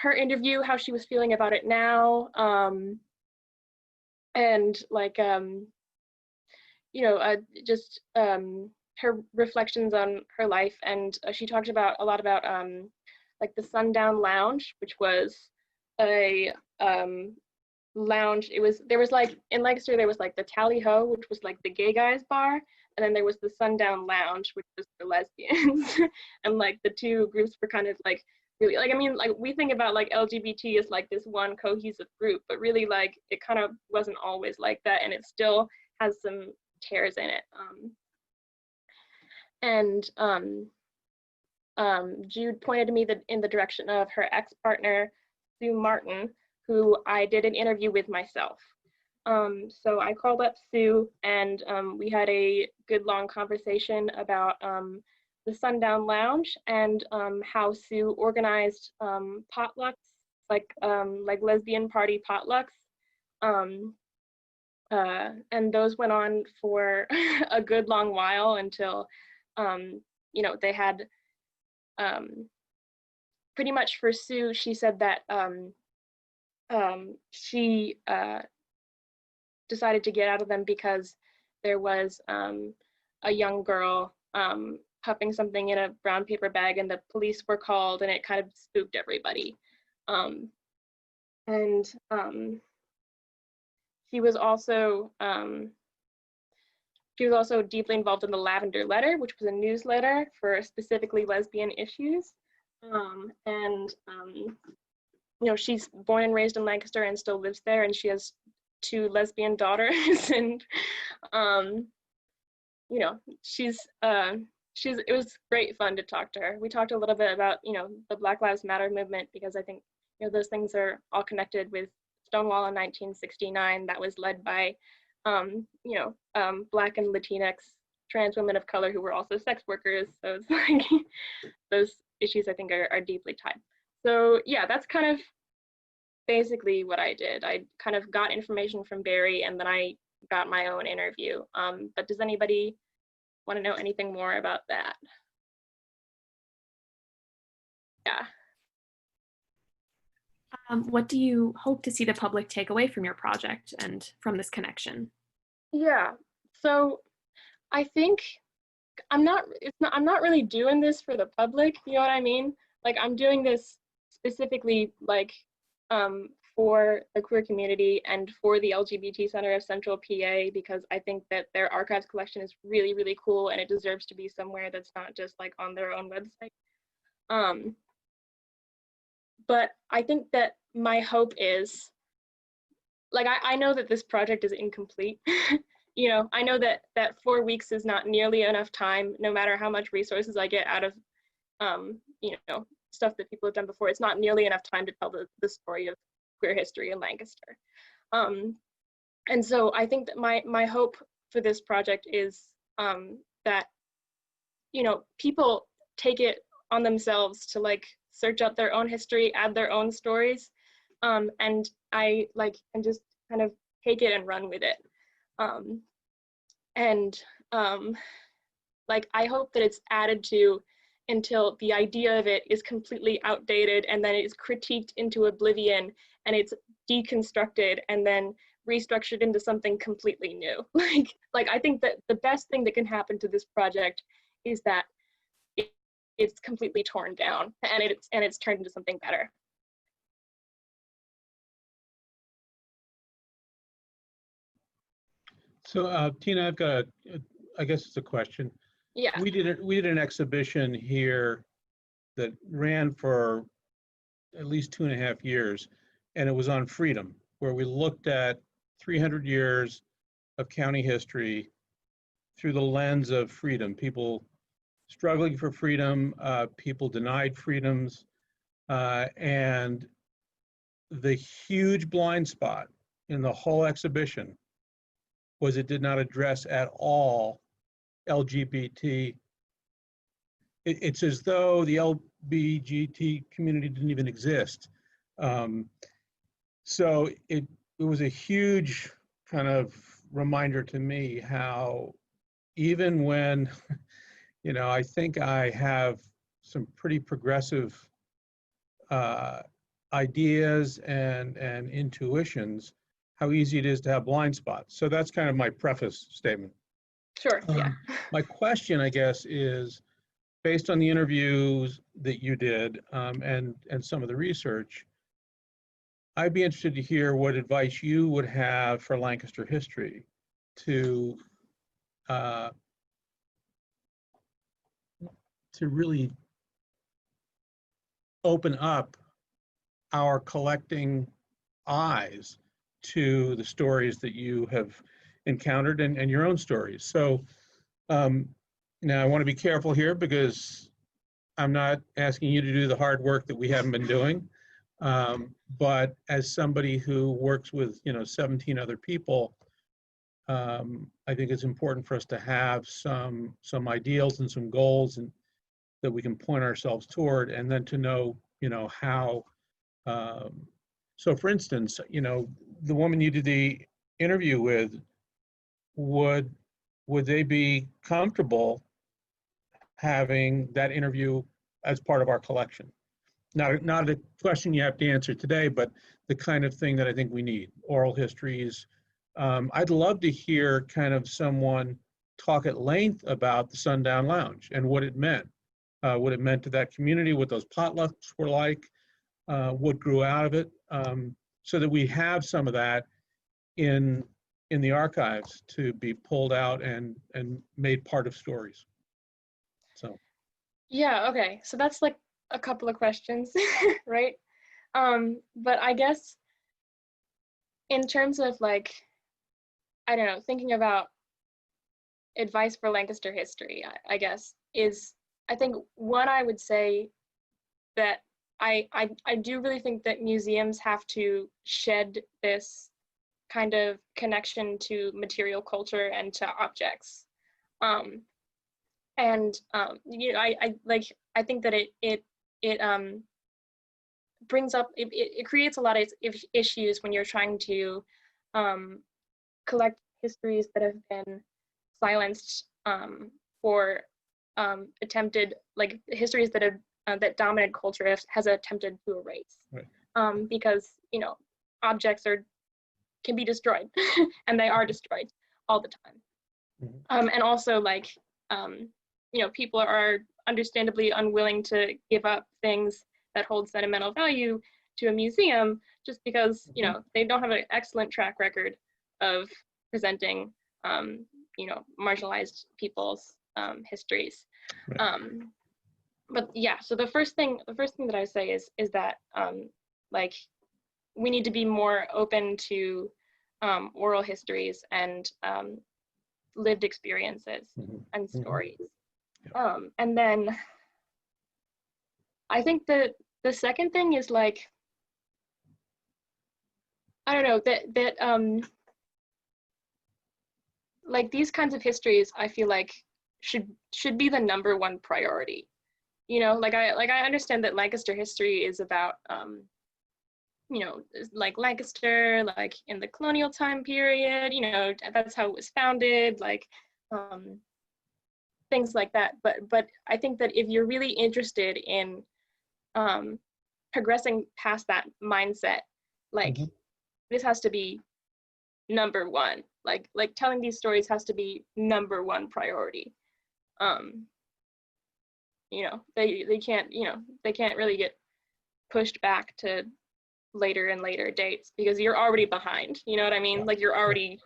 her interview, how she was feeling about it now, and like just her reflections on her life. And she talked about a lot about like the Sundown Lounge, which was a lounge. There was like in Lancaster there was like the Tally Ho, which was like the gay guys bar, and then there was the Sundown Lounge, which was for lesbians. And like the two groups were kind of like really, like, I mean, like we think about like LGBT as like this one cohesive group, but really like it kind of wasn't always like that, and it still has some tears in it. Jude pointed me in the direction of her ex-partner, Sue Martin, who I did an interview with myself. So I called up Sue, and we had a good long conversation about the Sundown Lounge and how Sue organized potlucks, like lesbian party potlucks. And those went on for a good long while until, they had, pretty much for Sue, she said that she decided to get out of them because there was a young girl puffing something in a brown paper bag, and the police were called, and it kind of spooked everybody. She was also deeply involved in the Lavender Letter, which was a newsletter for specifically lesbian issues. You know, she's born and raised in Lancaster and still lives there, and she has 2 lesbian daughters. And you know, it was great fun to talk to her. We talked a little bit about, you know, the Black Lives Matter movement, because I think, you know, those things are all connected with Stonewall in 1969 that was led by you know, Black and Latinx trans women of color who were also sex workers. So it's like those issues I think are deeply tied. So yeah, that's kind of basically what I did. I kind of got information from Barry, and then I got my own interview. But does anybody want to know anything more about that? Yeah. What do you hope to see the public take away from your project and from this connection? Yeah, so I think I'm not really doing this for the public, you know what I mean? Like, I'm doing this specifically like for the queer community and for the LGBT Center of Central PA, because I think that their archives collection is really, really cool, and it deserves to be somewhere that's not just like on their own website. But I think that my hope is, like, I know that this project is incomplete. You know, I know that 4 weeks is not nearly enough time, no matter how much resources I get out of, you know, stuff that people have done before. It's not nearly enough time to tell the story of queer history in Lancaster. And so I think that my hope for this project is that, you know, people take it on themselves to like search out their own history, add their own stories, and I like and just kind of take it and run with it. Like, I hope that it's added to until the idea of it is completely outdated, and then it's critiqued into oblivion, and it's deconstructed and then restructured into something completely new. Like I think that the best thing that can happen to this project is that it's completely torn down and it's turned into something better. So Tina, I've got I guess it's a question. Yeah. We did an exhibition here that ran for at least 2.5 years, and it was on freedom, where we looked at 300 years of county history through the lens of freedom. People struggling for freedom, people denied freedoms, and the huge blind spot in the whole exhibition was it did not address at all LGBT. It's as though the LGBT community didn't even exist. So it was a huge kind of reminder to me how even when, you know, I think I have some pretty progressive ideas and intuitions, how easy it is to have blind spots. So that's kind of my preface statement. Sure, yeah. My question, I guess, is based on the interviews that you did and some of the research, I'd be interested to hear what advice you would have for Lancaster history to really open up our collecting eyes to the stories that you have encountered and your own stories. So now I want to be careful here because I'm not asking you to do the hard work that we haven't been doing. But as somebody who works with 17 other people, I think it's important for us to have some ideals and some goals and that we can point ourselves toward, and then to know how. So for instance, the woman you did the interview with, would they be comfortable having that interview as part of our collection? Not a question you have to answer today, but the kind of thing that I think we need: oral histories, I'd love to hear kind of someone talk at length about the Sundown Lounge and what it meant to that community, what those potlucks were like, what grew out of it, so that we have some of that in the archives to be pulled out and made part of stories. So. Yeah, okay, so that's like a couple of questions, right? But I guess in terms of like, I don't know, thinking about advice for Lancaster history, I guess, is, I think one I would say that I do really think that museums have to shed this kind of connection to material culture and to objects. You know, I think that it brings up, it creates a lot of issues when you're trying to collect histories that have been silenced or attempted, like histories that have that dominant culture has attempted to erase. Right. Because, you know, objects can be destroyed and they are destroyed all the time. Mm-hmm. And also, like, you know, people are understandably unwilling to give up things that hold sentimental value to a museum just because, you know, they don't have an excellent track record of presenting, you know, marginalized people's histories. Right. But yeah, so the first thing that I say is that like, we need to be more open to oral histories and lived experiences and stories. And then I think that the second thing is, like, I don't know, that like these kinds of histories, I feel like should be the #1 priority. You know, like I understand that Lancaster history is about you know, like Lancaster, like in the colonial time period, you know, that's how it was founded, like things like that. But I think that if you're really interested in progressing past that mindset, like this has to be #1. Like telling these stories has to be #1 priority. You know, they can't, you know, they can't really get pushed back to later and later dates because you're already behind. You know what I mean? Like you're already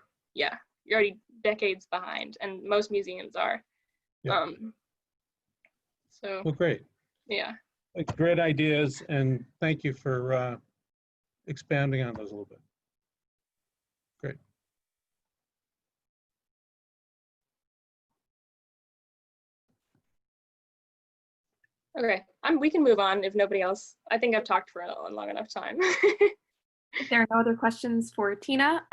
decades behind, and most museums are. Yeah. So. Well, great. Yeah. Great ideas, and thank you for expanding on those a little bit. Great. Okay, we can move on if nobody else. I think I've talked for a long enough time. If there are no other questions for Tina,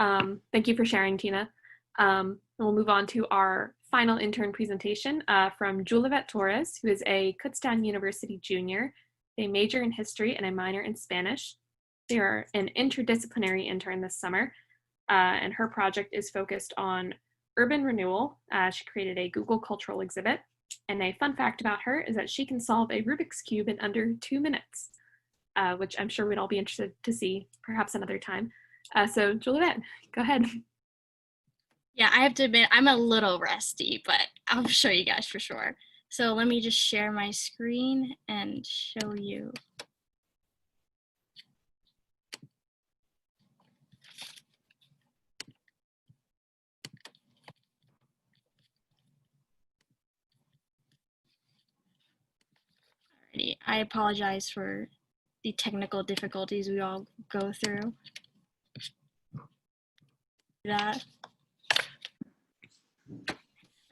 thank you for sharing, Tina. We'll move on to our final intern presentation from Juliet Torres, who is a Kutztown University junior, a major in history and a minor in Spanish. They are an interdisciplinary intern this summer, and her project is focused on urban renewal. She created a Google cultural exhibit, and a fun fact about her is that she can solve a Rubik's Cube in under 2 minutes, which I'm sure we'd all be interested to see perhaps another time. So Juliet, go ahead. Yeah, I have to admit, I'm a little rusty, but I'll show you guys for sure. So let me just share my screen and show you. Alrighty, I apologize for the technical difficulties we all go through.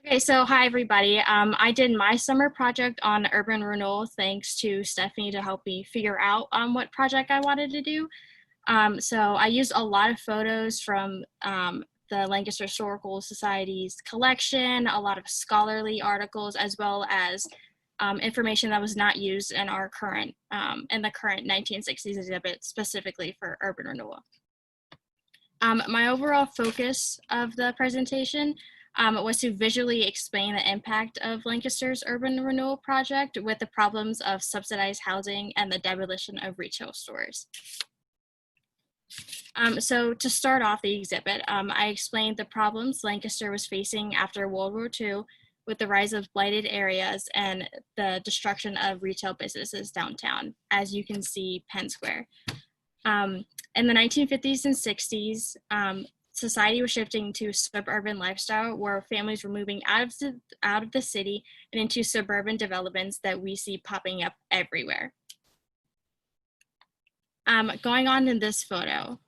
Okay, so hi everybody. I did my summer project on urban renewal thanks to Stephanie to help me figure out what project I wanted to do. So I used a lot of photos from the Lancaster Historical Society's collection, a lot of scholarly articles, as well as information that was not used in our current, in the current 1960s exhibit specifically for urban renewal. My overall focus of the presentation was to visually explain the impact of Lancaster's urban renewal project with the problems of subsidized housing and the demolition of retail stores. So to start off the exhibit, I explained the problems Lancaster was facing after World War II with the rise of blighted areas and the destruction of retail businesses downtown, as you can see Penn Square. In the 1950s and 60s, society was shifting to suburban lifestyle where families were moving out of the city and into suburban developments that we see popping up everywhere. Going on in this photo,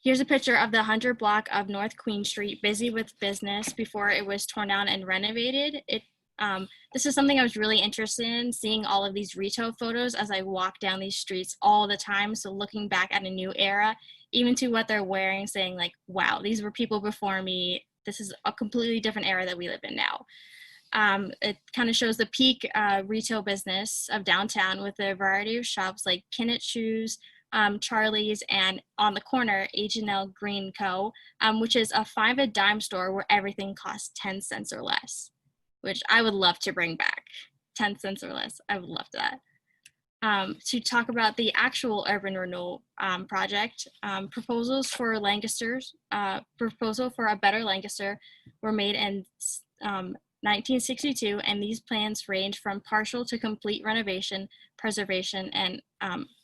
here's a picture of the 100 block of North Queen Street, busy with business before it was torn down and renovated. This is something I was really interested in, seeing all of these retail photos as I walk down these streets all the time. So looking back at a new era, even to what they're wearing, saying like, wow, these were people before me. This is a completely different era that we live in now. It kind of shows the peak retail business of downtown with a variety of shops like Kinnett Shoes, Charlie's, and on the corner, H&L Green Co., which is a 5 a dime store where everything costs 10 cents or less, which I would love to bring back. 10 cents or less, I would love that. To talk about the actual urban renewal project, proposals for Lancaster's, proposal for a better Lancaster were made in 1962, and these plans range from partial to complete renovation, preservation, and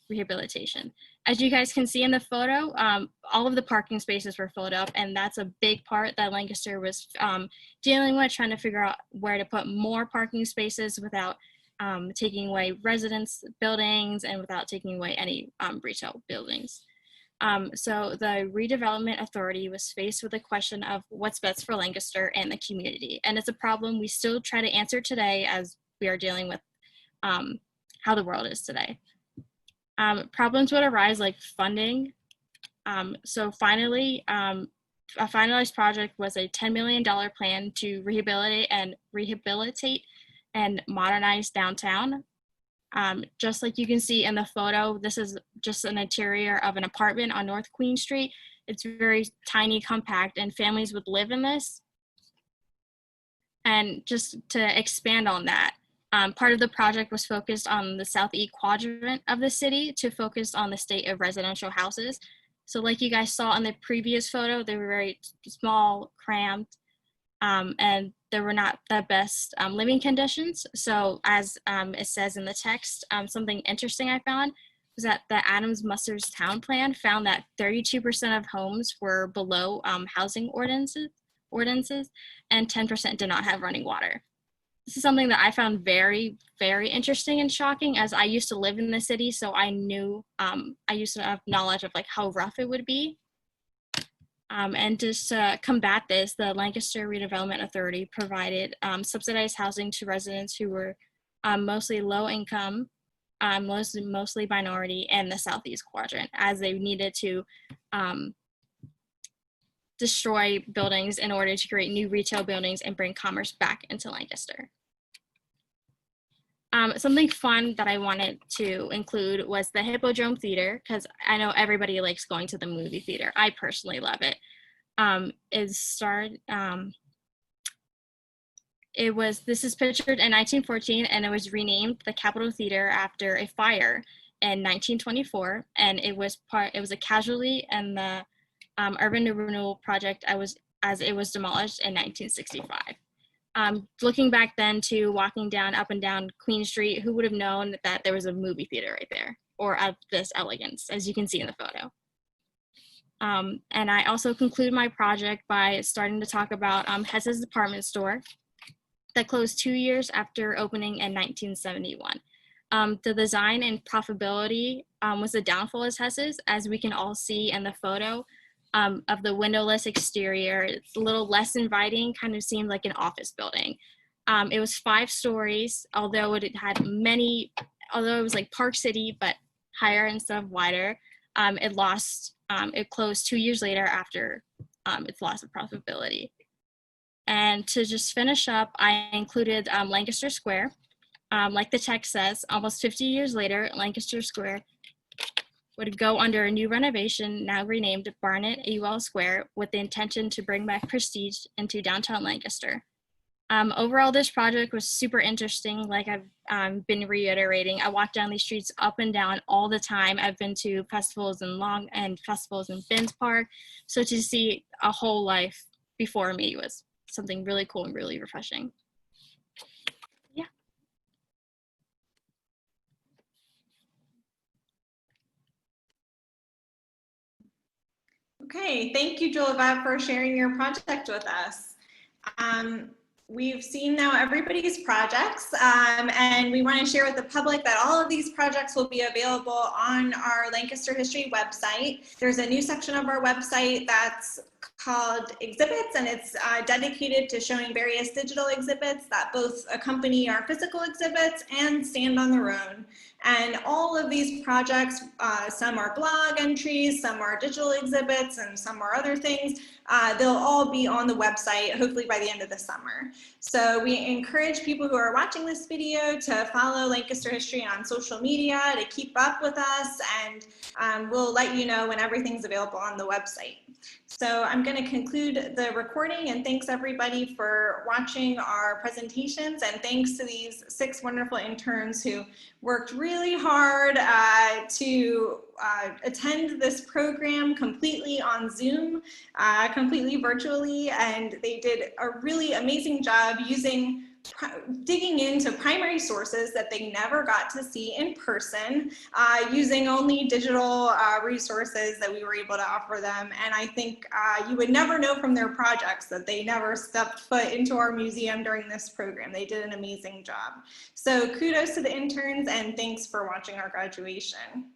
rehabilitation. As you guys can see in the photo, all of the parking spaces were filled up, and that's a big part that Lancaster was dealing with, trying to figure out where to put more parking spaces without taking away residence buildings and without taking away any retail buildings. So the Redevelopment Authority was faced with the question of what's best for Lancaster and the community. And it's a problem we still try to answer today as we are dealing with how the world is today. Problems would arise like funding. So finally, a finalized project was a $10 million plan to rehabilitate and modernize downtown. Just like you can see in the photo, this is just an interior of an apartment on North Queen Street. It's very tiny, compact, and families would live in this. And just to expand on that, part of the project was focused on the southeast quadrant of the city to focus on the state of residential houses. So like you guys saw in the previous photo, they were very small, cramped, and there were not the best living conditions. So as it says in the text, something interesting I found was that the Adams-Musters town plan found that 32% of homes were below housing ordinances, and 10% did not have running water. This is something that I found very, very interesting and shocking, as I used to live in the city, so I knew, I used to have knowledge of like how rough it would be. And just to combat this, the Lancaster Redevelopment Authority provided subsidized housing to residents who were mostly low income, mostly minority, and the southeast quadrant, as they needed to destroy buildings in order to create new retail buildings and bring commerce back into Lancaster. Something fun that I wanted to include was the Hippodrome Theater, because I know everybody likes going to the movie theater. I personally love it. This is pictured in 1914, and it was renamed the Capitol Theater after a fire in 1924, and it was a casualty in the urban renewal project as it was demolished in 1965. Looking back then to walking up and down Queen Street, who would have known that there was a movie theater right there, or of this elegance, as you can see in the photo. And I also conclude my project by starting to talk about Hess's department store that closed 2 years after opening in 1971. The design and profitability was the downfall of Hess's, as we can all see in the photo. Of the windowless exterior. It's a little less inviting, kind of seemed like an office building. It was 5 stories, although it was like Park City, but higher instead of wider. It closed 2 years later after its loss of profitability. And to just finish up, I included Lancaster Square. Like the text says, almost 50 years later, Lancaster Square would go under a new renovation, now renamed Barnett Ewell Square, with the intention to bring back prestige into downtown Lancaster. Overall, this project was super interesting. Like I've been reiterating, I walk down these streets up and down all the time. I've been to festivals and festivals in Benz Park. So to see a whole life before me was something really cool and really refreshing. Yeah. Okay, thank you, Juleva, for sharing your project with us. We've seen now everybody's projects, and we want to share with the public that all of these projects will be available on our Lancaster History website. There's a new section of our website that's called Exhibits, and it's dedicated to showing various digital exhibits that both accompany our physical exhibits and stand on their own. And all of these projects, some are blog entries, some are digital exhibits, and some are other things. They'll all be on the website, hopefully by the end of the summer. So we encourage people who are watching this video to follow Lancaster History on social media to keep up with us, and we'll let you know when everything's available on the website. So I'm going to conclude the recording, and thanks everybody for watching our presentations, and thanks to these 6 wonderful interns who worked really hard to attend this program completely on Zoom, completely virtually, and they did a really amazing job digging into primary sources that they never got to see in person, using only digital resources that we were able to offer them. And I think you would never know from their projects that they never stepped foot into our museum during this program. They did an amazing job. So kudos to the interns, and thanks for watching our graduation.